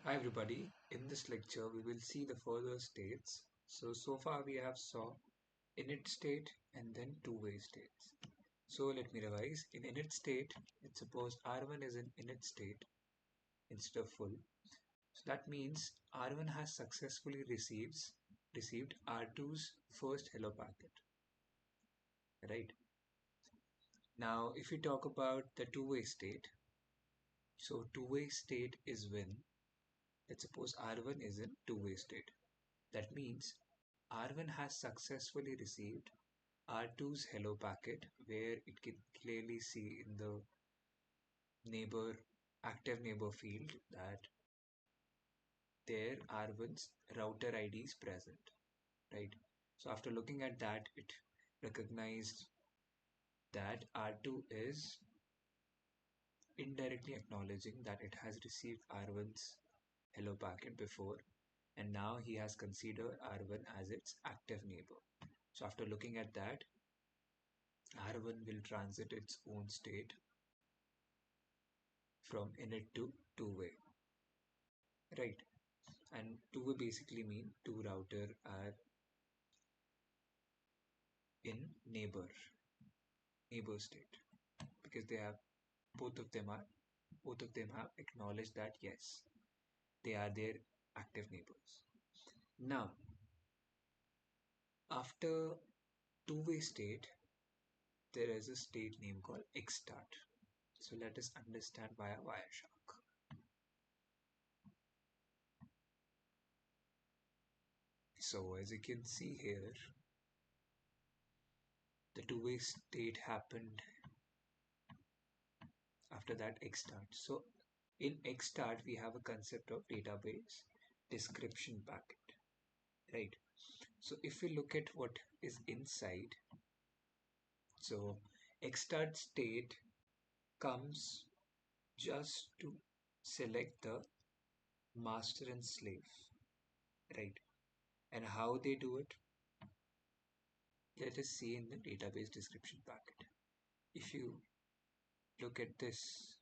Hi everybody, in this lecture we will see the further states. So far we have saw init state and then two-way states. So let me revise. In init state, let's suppose R1 is in init state instead of full. So that means R1 has successfully received R2's first hello packet, right? Now if we talk about the two-way state, so two-way state is when, let's suppose R1 is in two-way state. That means R1 has successfully received R2's hello packet, where it can clearly see in the neighbor active neighbor field that there R1's router ID is present, right? So after looking at that, it recognized that R2 is indirectly acknowledging that it has received R1's hello packet before, and now he has considered R1 as its active neighbor. So after looking at that, R1 will transit its own state from init to two-way, right? And two-way basically mean two router are in neighbor state, because they have both of them have acknowledged that yes, they are their active neighbors. Now after two-way state, there is a state name called xstart. So let us understand via Wireshark. So as you can see here, the two-way state happened after that xstart. So in xstart we have a concept of database description packet, right? So if we look at what is inside, so xstart state comes just to select the master and slave, right? And how they do it, let us see in the database description packet. If you look at this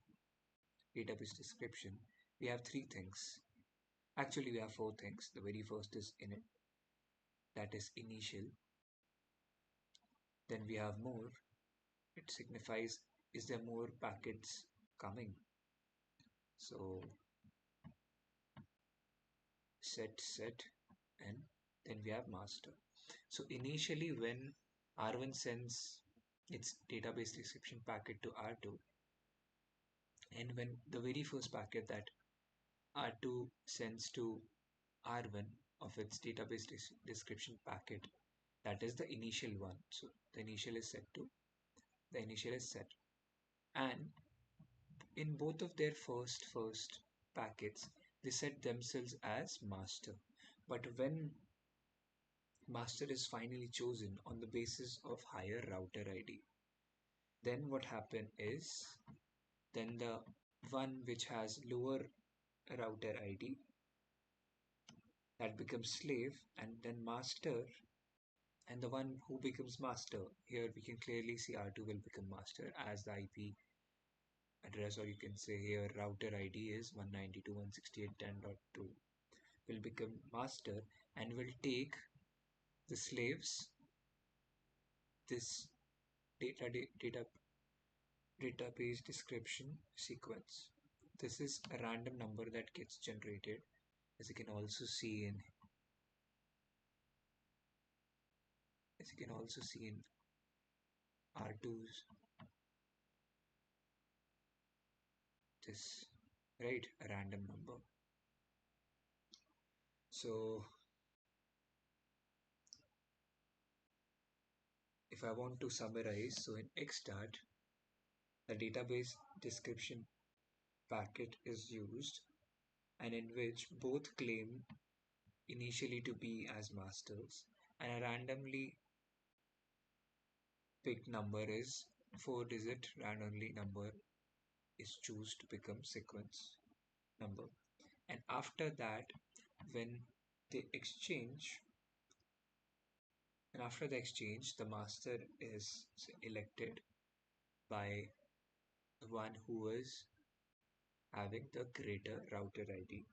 database description, we have three things. Actually, we have four things. The very first is init, that is initial. Then we have more. It signifies, is there more packets coming? So set, and then we have master. So initially when R1 sends its database description packet to R2, and when the very first packet that R2 sends to R1 of its database description packet, that is the initial one. So the initial is set, and in both of their first packets, they set themselves as master. But when master is finally chosen on the basis of higher router ID, then what happen is, then the one which has lower router ID, that becomes slave, and then master, and the one who becomes master, here we can clearly see R2 will become master as the IP address, or you can say here router ID is 192.168.10.2, will become master and will take the slaves this data database description sequence. This is a random number that gets generated, as you can also see in R2's this, right, a random number. So if I want to summarize, so in xstart, the database description packet is used, and in which both claim initially to be as masters, and a randomly picked number is 4-digit randomly number is choose to become sequence number. And after that, when they exchange, and after the exchange, the master is elected by the one who is having the greater router ID.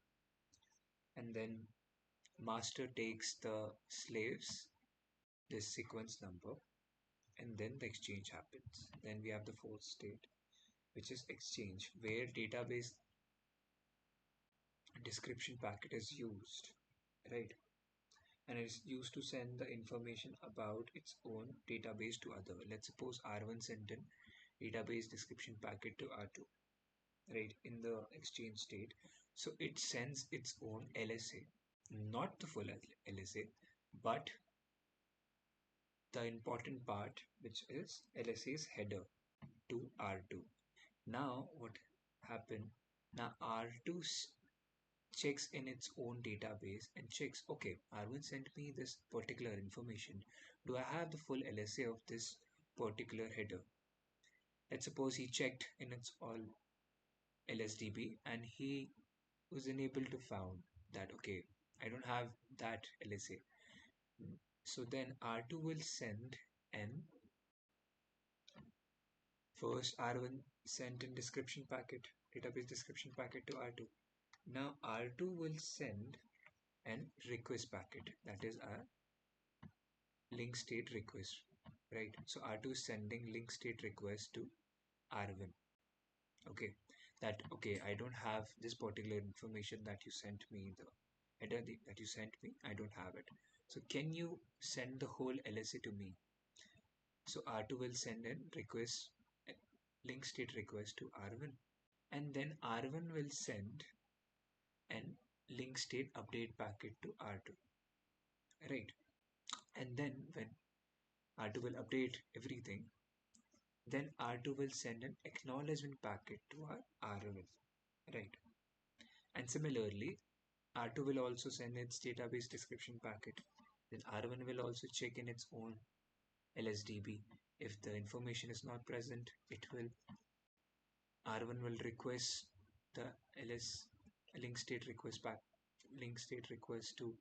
and then master takes the slaves, this sequence number, and then the exchange happens. Then we have the fourth state, which is exchange, where database description packet is used, right? And it is used to send the information about its own database to other. Let's suppose R1 sent an database description packet to R2, right, in the exchange state. So it sends its own LSA, not the full LSA, but the important part, which is LSA's header to R2. Now, what happened? Now, R2 checks in its own database and checks, okay, R1 sent me this particular information. Do I have the full LSA of this particular header? Let's suppose he checked in its all LSDB and he was unable to found that, okay, I don't have that LSA. So then R2 will send an first R1 sent in description packet, database description packet to R2. Now R2 will send an request packet, that is a link state request, right? So R2 is sending link state request to R1. Okay, that okay, I don't have this particular information that you sent me, the header that you sent me, I don't have it. So can you send the whole LSA to me? So R2 will send in request, link state request to R1, and then R1 will send an link state update packet to R2, right? And then when R2 will update everything, then R2 will send an acknowledgement packet to our R1, right? And similarly, R2 will also send its database description packet. Then R1 will also check in its own LSDB. If the information is not present, it will R1 will request the ls link state request back, link state request to,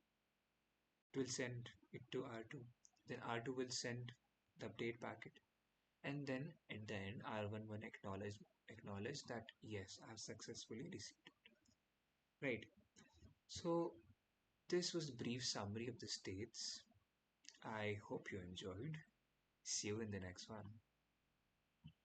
it will send it to R2. Then R2 will send the update packet, and then at the end R1 will acknowledge that yes, I have successfully received it. Right. So this was the brief summary of the states. I hope you enjoyed. See you in the next one.